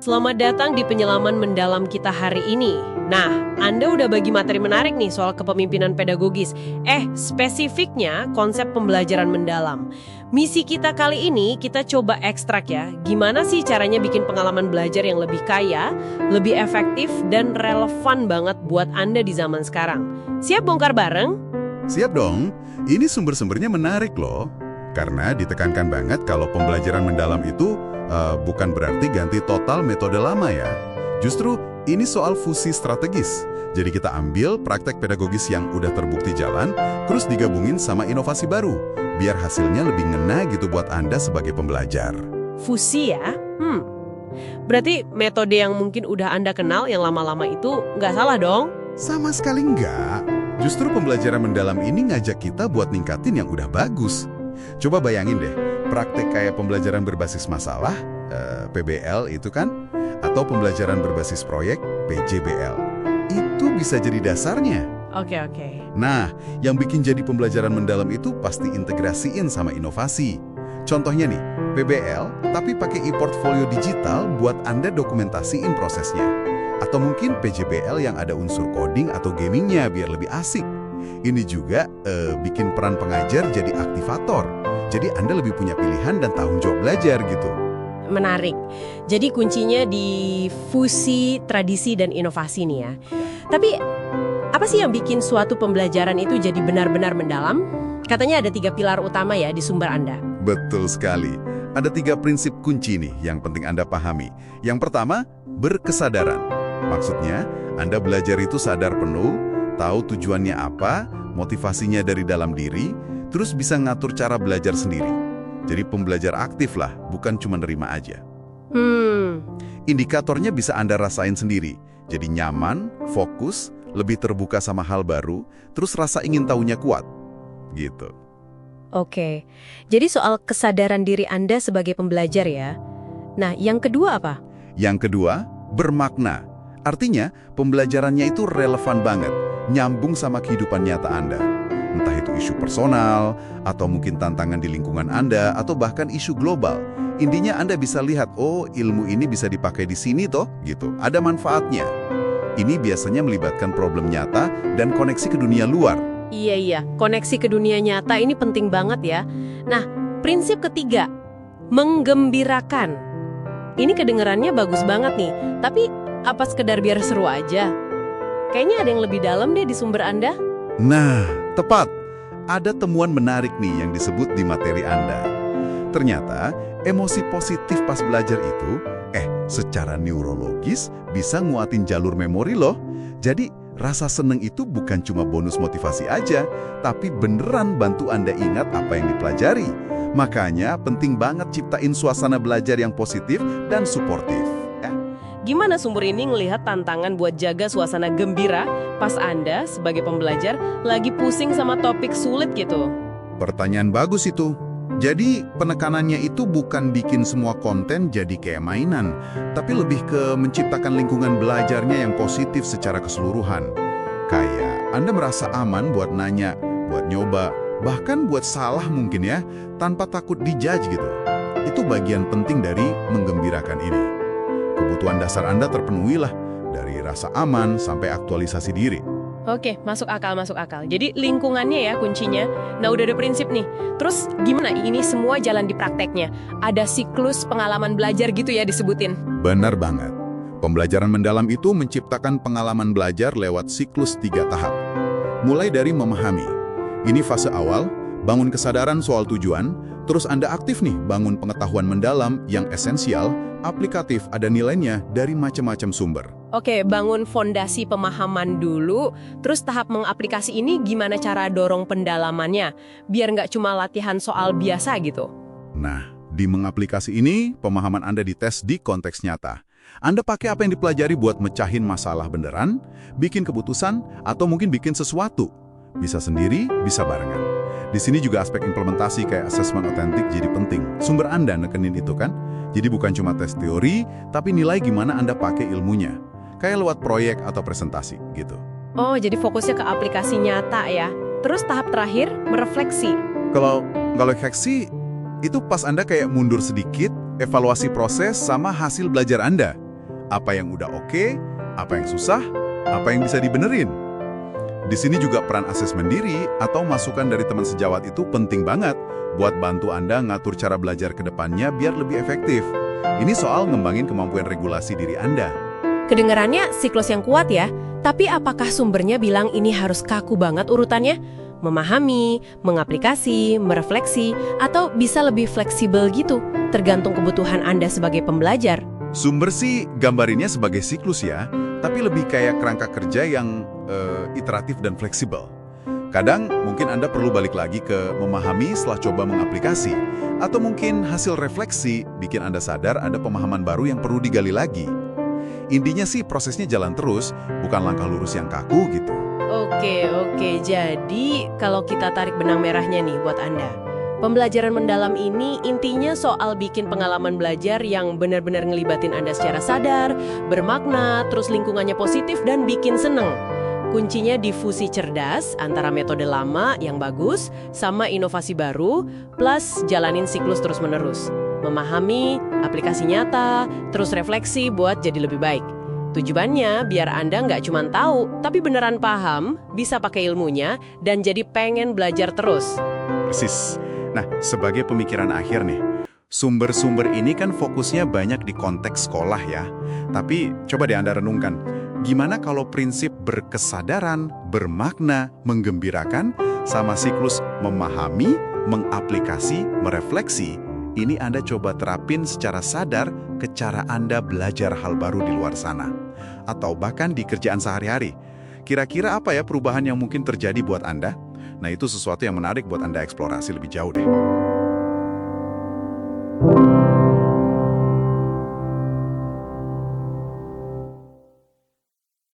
Selamat datang di penyelaman mendalam kita hari ini. Nah, Anda udah bagi materi menarik nih soal kepemimpinan pedagogis. Spesifiknya konsep pembelajaran mendalam. Misi kita kali ini kita coba ekstrak ya. Gimana sih caranya bikin pengalaman belajar yang lebih kaya, lebih efektif, dan relevan banget buat Anda di zaman sekarang. Siap bongkar bareng? Siap dong. Ini sumber-sumbernya menarik loh. Karena ditekankan banget kalau pembelajaran mendalam itu bukan berarti ganti total metode lama ya. Justru ini soal fusi strategis. Jadi kita ambil praktek pedagogis yang udah terbukti jalan, terus digabungin sama inovasi baru, biar hasilnya lebih ngena gitu buat Anda sebagai pembelajar. Fusi ya? Berarti metode yang mungkin udah Anda kenal yang lama-lama itu nggak salah dong? Sama sekali enggak. Justru pembelajaran mendalam ini ngajak kita buat ningkatin yang udah bagus. Coba bayangin deh, praktek kayak pembelajaran berbasis masalah, PBL itu kan, atau pembelajaran berbasis proyek, PJBL. Itu bisa jadi dasarnya. Oke. Nah, yang bikin jadi pembelajaran mendalam itu pasti integrasiin sama inovasi. Contohnya nih, PBL tapi pakai e-portfolio digital buat Anda dokumentasiin prosesnya. Atau mungkin PJBL yang ada unsur coding atau gamingnya biar lebih asik. Ini juga bikin peran pengajar jadi aktivator. Jadi Anda lebih punya pilihan dan tanggung jawab belajar gitu. Menarik. Jadi kuncinya di fusi, tradisi, dan inovasi nih ya. Tapi apa sih yang bikin suatu pembelajaran itu jadi benar-benar mendalam? Katanya ada 3 pilar utama ya di sumber Anda. Betul sekali. Ada 3 prinsip kunci nih yang penting Anda pahami. Yang pertama, berkesadaran. Maksudnya, Anda belajar itu sadar penuh, tahu tujuannya apa, motivasinya dari dalam diri, terus bisa ngatur cara belajar sendiri. Jadi pembelajar aktif lah, bukan cuma nerima aja. Indikatornya bisa Anda rasain sendiri. Jadi nyaman, fokus, lebih terbuka sama hal baru, terus rasa ingin tahunya kuat. Gitu. Oke, jadi soal kesadaran diri Anda sebagai pembelajar ya. Nah, yang kedua apa? Yang kedua, bermakna. Artinya, pembelajarannya itu relevan banget, nyambung sama kehidupan nyata Anda. Entah itu isu personal, atau mungkin tantangan di lingkungan Anda, atau bahkan isu global. Intinya Anda bisa lihat, oh ilmu ini bisa dipakai di sini toh, gitu. Ada manfaatnya. Ini biasanya melibatkan problem nyata dan koneksi ke dunia luar. Iya, koneksi ke dunia nyata ini penting banget ya. Nah, prinsip ketiga, menggembirakan. Ini kedengarannya bagus banget nih, tapi apa sekedar biar seru aja? Kayaknya ada yang lebih dalam deh di sumber Anda. Nah, tepat. Ada temuan menarik nih yang disebut di materi Anda. Ternyata, emosi positif pas belajar itu, secara neurologis bisa nguatin jalur memori loh. Jadi, rasa seneng itu bukan cuma bonus motivasi aja, tapi beneran bantu Anda ingat apa yang dipelajari. Makanya, penting banget ciptain suasana belajar yang positif dan suportif. Gimana sumber ini ngelihat tantangan buat jaga suasana gembira pas Anda sebagai pembelajar lagi pusing sama topik sulit gitu? Pertanyaan bagus itu. Jadi penekanannya itu bukan bikin semua konten jadi kayak mainan, tapi lebih ke menciptakan lingkungan belajarnya yang positif secara keseluruhan. Kayak Anda merasa aman buat nanya, buat nyoba, bahkan buat salah mungkin ya, tanpa takut dijudge gitu. Itu bagian penting dari menggembirakan ini. Kebutuhan dasar Anda terpenuhi lah, dari rasa aman sampai aktualisasi diri. Oke, masuk akal. Jadi lingkungannya ya kuncinya. Nah, udah ada prinsip nih. Terus gimana ini semua jalan di prakteknya? Ada siklus pengalaman belajar gitu ya disebutin? Benar banget. Pembelajaran mendalam itu menciptakan pengalaman belajar lewat siklus 3 tahap. Mulai dari memahami. Ini fase awal, bangun kesadaran soal tujuan, terus Anda aktif nih bangun pengetahuan mendalam yang esensial, aplikatif, ada nilainya dari macam-macam sumber. Oke, bangun fondasi pemahaman dulu, terus tahap mengaplikasi ini gimana cara dorong pendalamannya, biar nggak cuma latihan soal biasa gitu. Nah, di mengaplikasi ini, pemahaman Anda dites di konteks nyata. Anda pakai apa yang dipelajari buat mecahin masalah beneran, bikin keputusan, atau mungkin bikin sesuatu. Bisa sendiri, bisa barengan. Di sini juga aspek implementasi kayak assessment otentik jadi penting. Sumber Anda nekenin itu kan? Jadi bukan cuma tes teori, tapi nilai gimana Anda pakai ilmunya. Kayak lewat proyek atau presentasi gitu. Oh, jadi fokusnya ke aplikasi nyata ya. Terus tahap terakhir, merefleksi. Kalau refleksi, itu pas Anda kayak mundur sedikit, evaluasi proses sama hasil belajar Anda. Apa yang udah oke, apa yang susah, apa yang bisa dibenerin. Di sini juga peran asesmen diri atau masukan dari teman sejawat itu penting banget buat bantu Anda ngatur cara belajar ke depannya biar lebih efektif. Ini soal ngembangin kemampuan regulasi diri Anda. Kedengarannya siklus yang kuat ya, tapi apakah sumbernya bilang ini harus kaku banget urutannya? Memahami, mengaplikasi, merefleksi, atau bisa lebih fleksibel gitu, tergantung kebutuhan Anda sebagai pembelajar. Sumber sih gambarinnya sebagai siklus ya, tapi lebih kayak kerangka kerja yang iteratif dan fleksibel. Kadang mungkin Anda perlu balik lagi ke memahami setelah coba mengaplikasi, atau mungkin hasil refleksi bikin Anda sadar ada pemahaman baru yang perlu digali lagi. Intinya sih prosesnya jalan terus, bukan langkah lurus yang kaku gitu. Oke. Jadi kalau kita tarik benang merahnya nih buat Anda. Pembelajaran mendalam ini intinya soal bikin pengalaman belajar yang benar-benar ngelibatin Anda secara sadar, bermakna, terus lingkungannya positif dan bikin seneng. Kuncinya difusi cerdas antara metode lama yang bagus sama inovasi baru, plus jalanin siklus terus-menerus. Memahami, aplikasi nyata, terus refleksi buat jadi lebih baik. Tujuannya biar Anda nggak cuma tahu, tapi beneran paham, bisa pakai ilmunya, dan jadi pengen belajar terus. Persis. Nah, sebagai pemikiran akhir nih, sumber-sumber ini kan fokusnya banyak di konteks sekolah ya. Tapi coba deh Anda renungkan, gimana kalau prinsip berkesadaran, bermakna, menggembirakan, sama siklus memahami, mengaplikasi, merefleksi, ini Anda coba terapin secara sadar ke cara Anda belajar hal baru di luar sana. Atau bahkan di kerjaan sehari-hari. Kira-kira apa ya perubahan yang mungkin terjadi buat Anda? Nah, itu sesuatu yang menarik buat Anda eksplorasi lebih jauh deh.